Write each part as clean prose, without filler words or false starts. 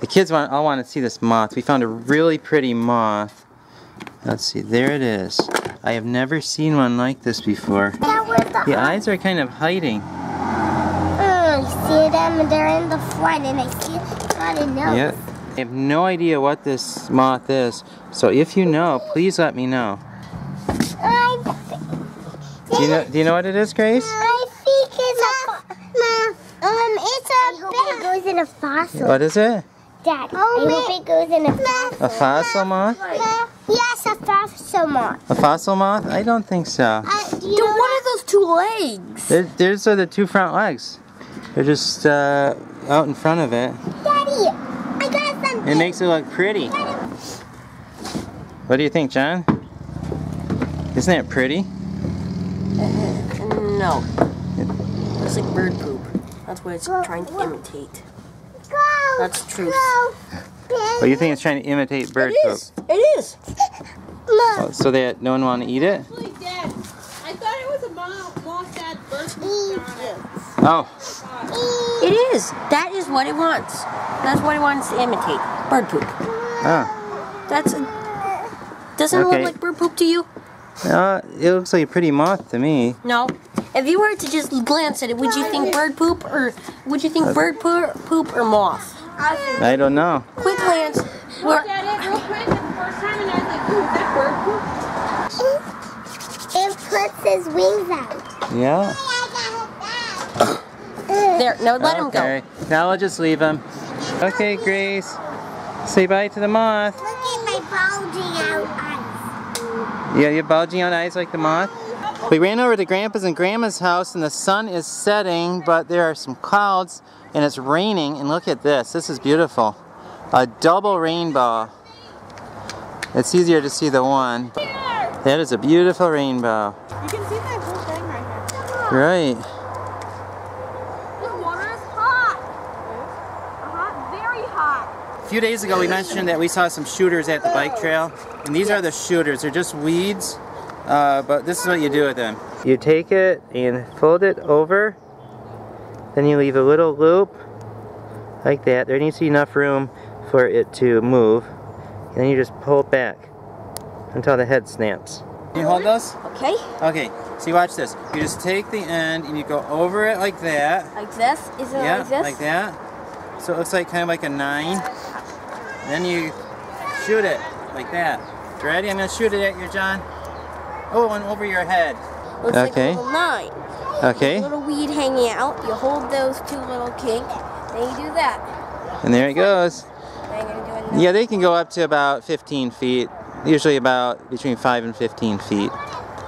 The kids all want to see this moth. We found a really pretty moth. Let's see, there it is. I have never seen one like this before. The eyes are kind of hiding. You see them, and they're in the front, and I see it on the nose. Yep. I have no idea what this moth is, so if you know, please let me know. Do you know what it is, Grace? I think it's a it goes in a fossil. What is it? Dad, I hope it goes in a fossil. A fossil moth? Yes, a fossil moth. A fossil moth? I don't think so. What are those two legs? Those are the two front legs. They're just out in front of it. Daddy, I got something. It makes it look pretty. What do you think, John? Isn't it pretty? No. Looks like bird poop. That's what it's trying to imitate. That's truth. What do you think it's trying to imitate bird poop? It is. Oh, so that no one want to eat it? Actually, Dad, I thought it was a moth that bird poop on it. Oh. It is. That is what it wants. That's what it wants to imitate. Bird poop. Oh. Doesn't it look like bird poop to you? It looks like a pretty moth to me. No. If you were to just glance at it, would you think bird poop or would you think bird poop or moth? I don't know. Quick glance. I looked at it real quick the first time and I was like, ooh, is that bird poop? It puts his wings out. Yeah. There, no, let him go. Okay, now I'll just leave him. Okay, Grace. Say bye to the moth. Look at my bulging out eyes. Yeah, you're bulging out eyes like the moth. We ran over to Grandpa's and Grandma's house and the sun is setting, but there are some clouds and it's raining, and look at this. This is beautiful. A double rainbow. It's easier to see the one. That is a beautiful rainbow. You can see that whole thing right here. Right. This water is hot. Very hot. A few days ago we mentioned that we saw some shooters at the bike trail, and these are the shooters. They're just weeds, but this is what you do with them. You take it and fold it over, then you leave a little loop like that. There needs to be enough room for it to move, and then you just pull it back until the head snaps. Can you hold those? Okay. Okay, so you watch this. You just take the end and you go over it like that. Like this? Is it Yeah, like this? like that. So it looks like kind of like a 9. Then you shoot it like that. You ready? I'm going to shoot it at you, John. Oh, and over your head. Looks like a little 9. Okay. A little weed hanging out. You hold those two little kink, then you do that. And there it goes. Now you're gonna do another. Yeah, they can go up to about 15 feet. Usually about between 5 and 15 feet.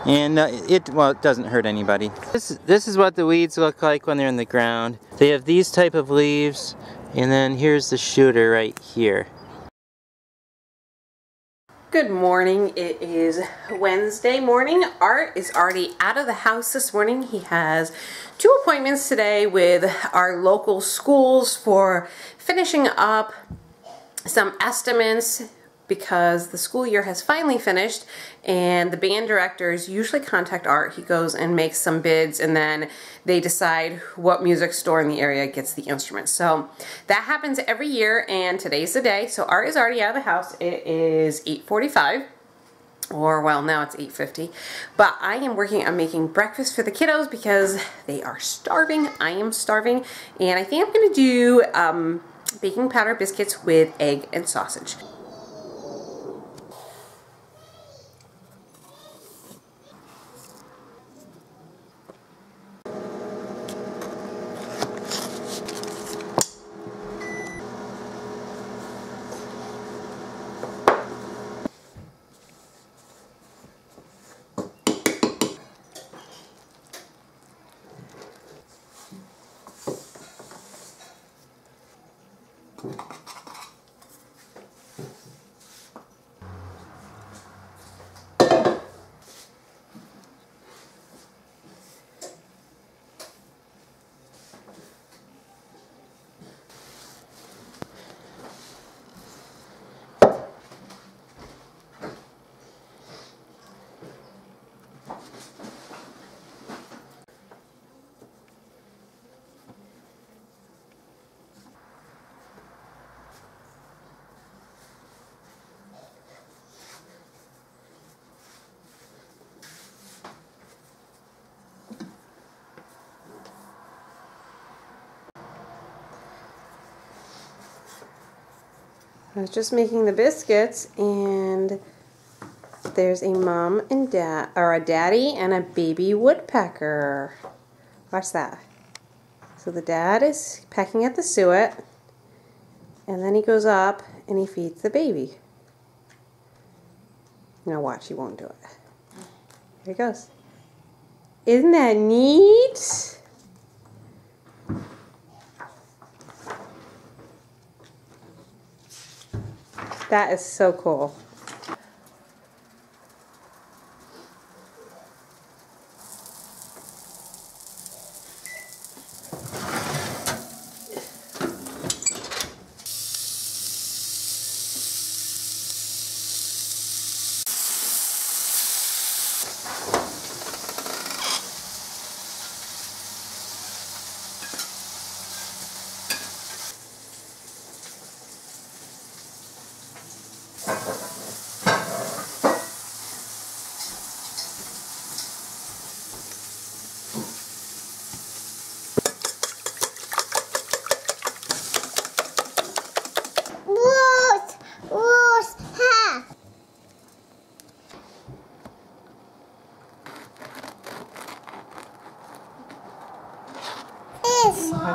And it doesn't hurt anybody. This is what the weeds look like when they're in the ground. They have these type of leaves, and then here's the shooter right here. Good morning. It is Wednesday morning. Art is already out of the house this morning. He has 2 appointments today with our local schools for finishing up some estimates because the school year has finally finished, and the band directors usually contact Art. He goes and makes some bids, and then they decide what music store in the area gets the instruments. So that happens every year, and today's the day. So Art is already out of the house. It is 8:45. Or, well, now it's 8:50. But I am working on making breakfast for the kiddos because they are starving. I am starving. And I think I'm going to do baking powder biscuits with egg and sausage. I was just making the biscuits, and there's a mom and dad, or a daddy and a baby woodpecker. Watch that. So the dad is pecking at the suet, and then he goes up and he feeds the baby. Now watch, he won't do it. Here he goes. Isn't that neat? That is so cool.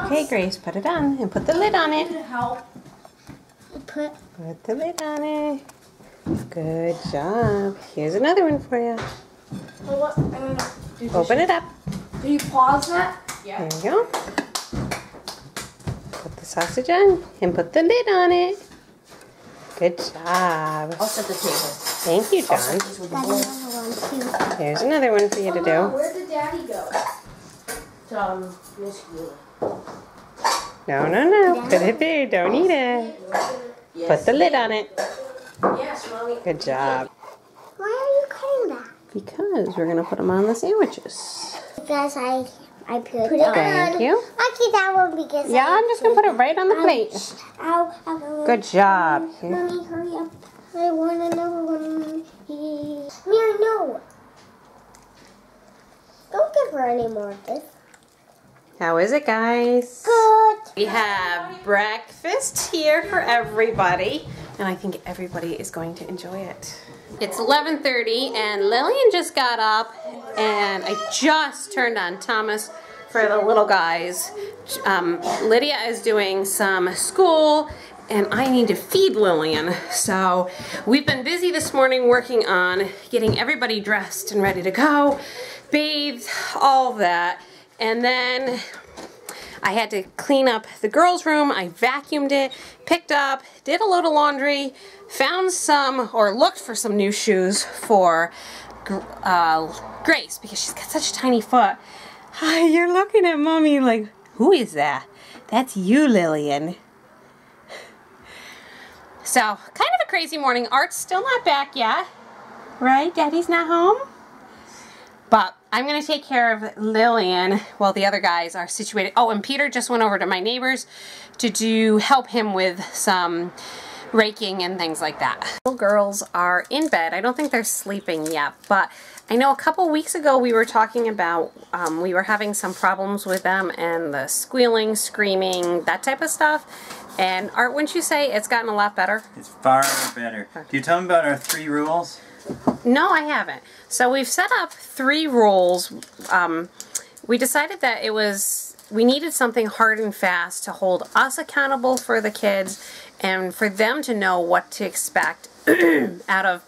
Okay, Grace, put it on and put the lid on it. Put the lid on it. Good job. Here's another one for you. Open it up. Did you pause that? Yeah. There you go. Put the sausage on and put the lid on it. Good job. I'll set the table. Thank you, John. There's another one for you to do. Where did Daddy go? To Michigan. No. Put it there. Don't eat it. Yes. Put the lid on it. Yes, Mommy. Good job. Why are you cutting that? Because we're going to put them on the sandwiches. Because I put it on. Thank you. I keep that one because Yeah, I'm just going to put it right on the plate. Ow. Good job. Here. Mommy, hurry up. I want another one. Mary, no. Don't give her any more of this. How is it, guys? Good. We have breakfast here for everybody, and I think everybody is going to enjoy it. It's 11:30, and Lillian just got up, and I just turned on Thomas for the little guys. Lydia is doing some school, and I need to feed Lillian. So we've been busy this morning working on getting everybody dressed and ready to go, bathed, all of that. And then I had to clean up the girls' room. I vacuumed it, picked up, did a load of laundry, found some, or looked for some new shoes for Grace, because she's got such a tiny foot. You're looking at Mommy like, who is that? That's you, Lillian. So, kind of a crazy morning. Art's still not back yet, right? Daddy's not home? But I'm going to take care of Lillian while the other guys are situated. Oh, and Peter just went over to my neighbor's to help him with some raking and things like that. Little girls are in bed. I don't think they're sleeping yet, but I know a couple weeks ago we were talking about, we were having some problems with them and the squealing, screaming, that type of stuff. And Art, wouldn't you say it's gotten a lot better? It's far better. Okay. Do you tell them about our 3 rules? No, I haven't. So we've set up 3 rules. We decided that we needed something hard and fast to hold us accountable for the kids and for them to know what to expect out of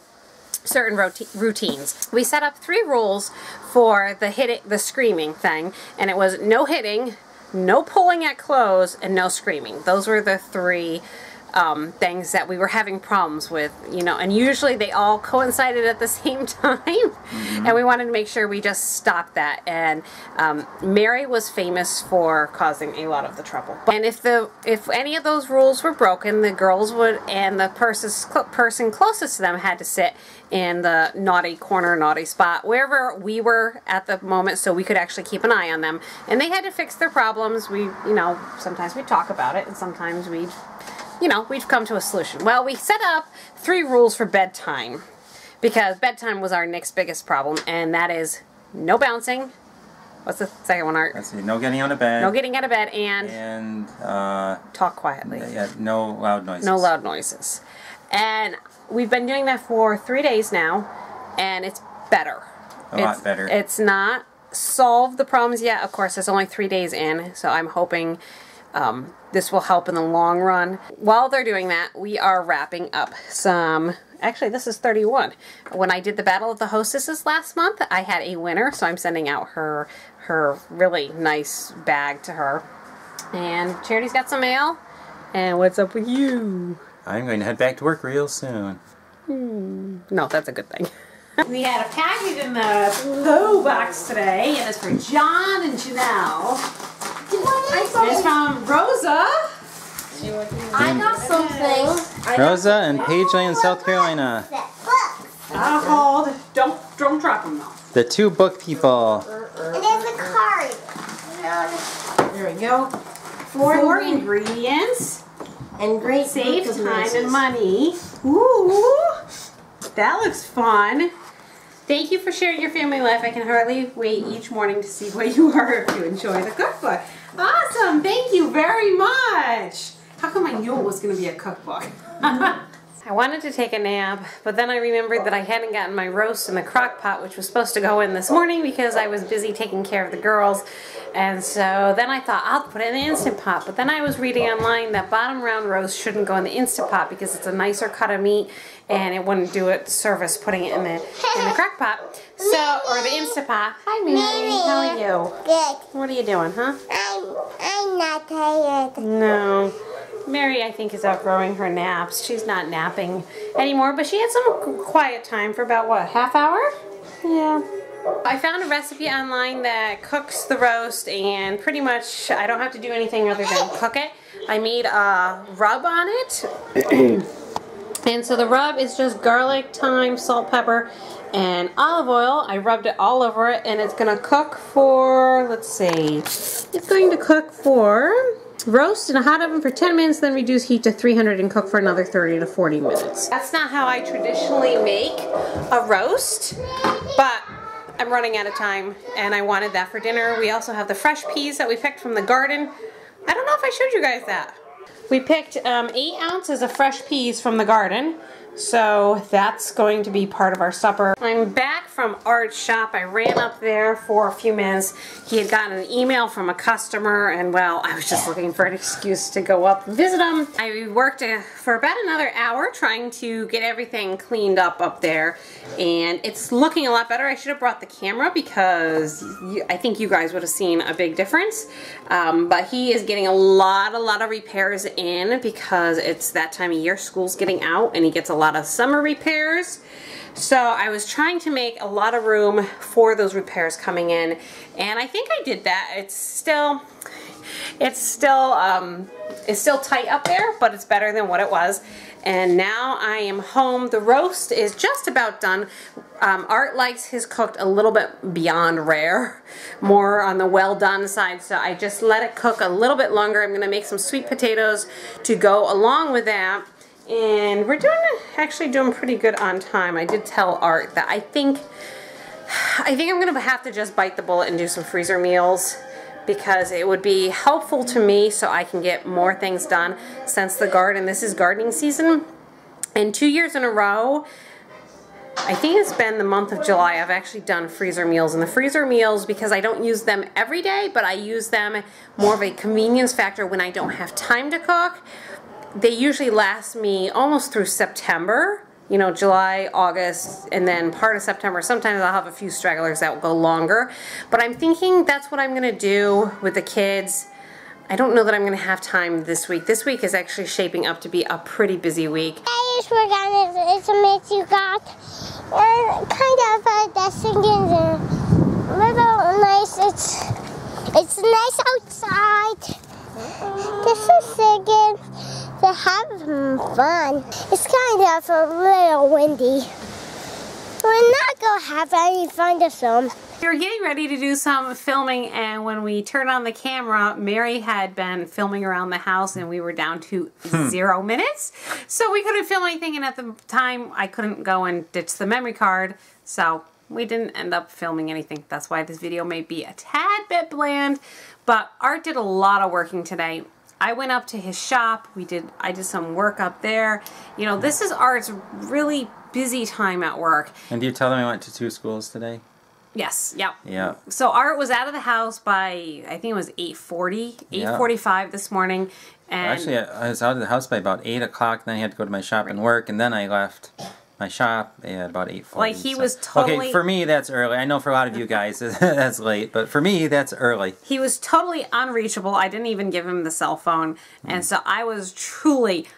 certain routines. We set up 3 rules for the screaming thing, and it was no hitting, no pulling at clothes, and no screaming. Those were the 3 things that we were having problems with, you know, and usually they all coincided at the same time. And we wanted to make sure we just stopped that. And Mary was famous for causing a lot of the trouble. And if any of those rules were broken, the girls would, and the person closest to them had to sit in the naughty corner, naughty spot, wherever we were at the moment, so we could actually keep an eye on them. And they had to fix their problems. We, you know, sometimes we'd talk about it, and sometimes we'd come to a solution. Well, we set up 3 rules for bedtime, because bedtime was our next biggest problem, and that is no bouncing, What's the second one, Art? Let's see. No getting out of bed. No getting out of bed and talk quietly. Yeah, no loud noises. No loud noises. And we've been doing that for 3 days now, and it's better. A lot better. It's not solved the problems yet. Of course, it's only 3 days in, so I'm hoping this will help in the long run. While they're doing that, we are wrapping up some... Actually, this is 31. When I did the Battle of the Hostesses last month, I had a winner, so I'm sending out her really nice bag to her. And Charity's got some mail. And what's up with you? I'm going to head back to work real soon. No, that's a good thing. We had a package in the PO box today, and it's for John and Janelle. It's from Rosa. I got something. Rosa and Paisley in South Carolina. Called Don't Drop Them Though. The two book people. And there's a card. There we go. Four ingredients. And great Save book of time nurses. and money. Ooh, that looks fun. Thank you for sharing your family life. I can hardly wait each morning to see what you are to enjoy the cookbook. Awesome. Thank you very much. How come I knew it was going to be a cookbook? I wanted to take a nap, but then I remembered that I hadn't gotten my roast in the crock pot, which was supposed to go in this morning because I was busy taking care of the girls. And so then I thought I'll put it in the Instant Pot. But then I was reading online that bottom round roast shouldn't go in the Instant Pot because it's a nicer cut of meat and it wouldn't do it service putting it in the crock pot. So, or the Instant Pot. Hi Mary, how are you? Good. What are you doing, huh? I'm not tired. No. Mary, I think, is outgrowing her naps. She's not napping anymore, but she had some quiet time for about, what, half hour? Yeah. I found a recipe online that cooks the roast, and pretty much I don't have to do anything other than cook it. I made a rub on it. And so the rub is just garlic, thyme, salt, pepper, and olive oil. I rubbed it all over it, and it's going to cook for, let's see, it's going to cook for... roast in a hot oven for 10 minutes, then reduce heat to 300 and cook for another 30 to 40 minutes. That's not how I traditionally make a roast, but I'm running out of time and I wanted that for dinner. We also have the fresh peas that we picked from the garden. I don't know if I showed you guys that. We picked 8 ounces of fresh peas from the garden. So that's going to be part of our supper. I'm back from Art's shop. I ran up there for a few minutes. He had gotten an email from a customer and, well, I was just looking for an excuse to go up and visit him. I worked for about another hour trying to get everything cleaned up there, and it's looking a lot better. I should have brought the camera because I think you guys would have seen a big difference. But he is getting a lot of repairs in because it's that time of year. School's getting out and he gets a lot of summer repairs. So I was trying to make a lot of room for those repairs coming in, and I think I did that. It's still tight up there, but it's better than what it was. And now I am home. The roast is just about done. Art likes his cooked a little bit beyond rare, more on the well done side, so I just let it cook a little bit longer. I'm going to make some sweet potatoes to go along with that. And we're actually doing pretty good on time. I did tell Art that I think I'm going to have to just bite the bullet and do some freezer meals because it would be helpful to me so I can get more things done since this is gardening season. And 2 years in a row, I think it's been the month of July, I've actually done freezer meals. And the freezer meals, because I don't use them every day, but I use them more of a convenience factor when I don't have time to cook. They usually last me almost through September, you know, July, August, and then part of September. Sometimes I'll have a few stragglers that will go longer. But I'm thinking that's what I'm going to do with the kids. I don't know that I'm going to have time this week. This week is actually shaping up to be a pretty busy week. I just forgot it's a mix you got. And kind of the singing a little nice. It's nice outside. This is singing. They're having fun. It's kind of a little windy. We're not going to have any fun to film. We were getting ready to do some filming, and when we turned on the camera, Mary had been filming around the house and we were down to 0 minutes. So we couldn't film anything, and at the time I couldn't go and ditch the memory card. So we didn't end up filming anything. That's why this video may be a tad bit bland. But Art did a lot of working today. I went up to his shop. I did some work up there. You know, this is Art's really busy time at work. And do you tell them I went to 2 schools today? Yes, yep. Yeah. So Art was out of the house by, I think it was 8:40, 8:45 this morning. And Actually, I was out of the house by about 8 o'clock, then I had to go to my shop and work, and then I left my shop at about 8:40. like he was totally... Okay, for me, that's early. I know for a lot of you guys, that's late, but for me, that's early. He was totally unreachable. I didn't even give him the cell phone. And so I was truly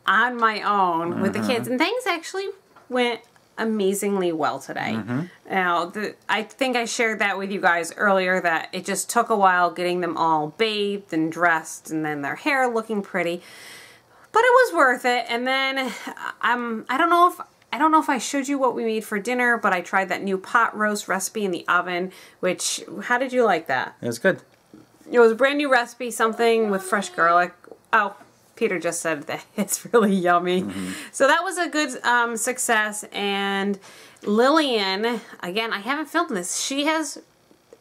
on my own with the kids. And things actually went amazingly well today. Now, I think I shared that with you guys earlier, that it just took a while getting them all bathed and dressed and then their hair looking pretty. But it was worth it. And then I don't know if I showed you what we made for dinner, but I tried that new pot roast recipe in the oven, which, how did you like that? It was good. It was a brand new recipe, something with fresh garlic. Oh, Peter just said that it's really yummy. So that was a good success. And Lillian, again, I haven't filmed this. She has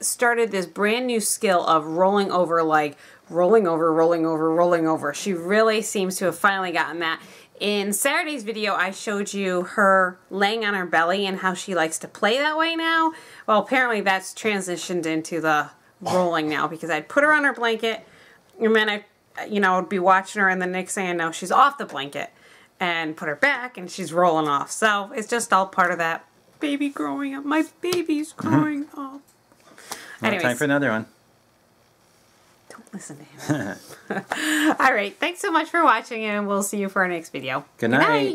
started this brand new skill of rolling over, like rolling over, rolling over, rolling over. She really seems to have finally gotten that. In Saturday's video, I showed you her laying on her belly and how she likes to play that way now. Well, apparently that's transitioned into the rolling now, because I'd put her on her blanket and then I'd be watching her, and the next thing I know, she's off the blanket and put her back and she's rolling off. So it's just all part of that baby growing up. My baby's growing up. Anyways, time for another one. Don't listen to him. All right. Thanks so much for watching, and we'll see you for our next video. Good night.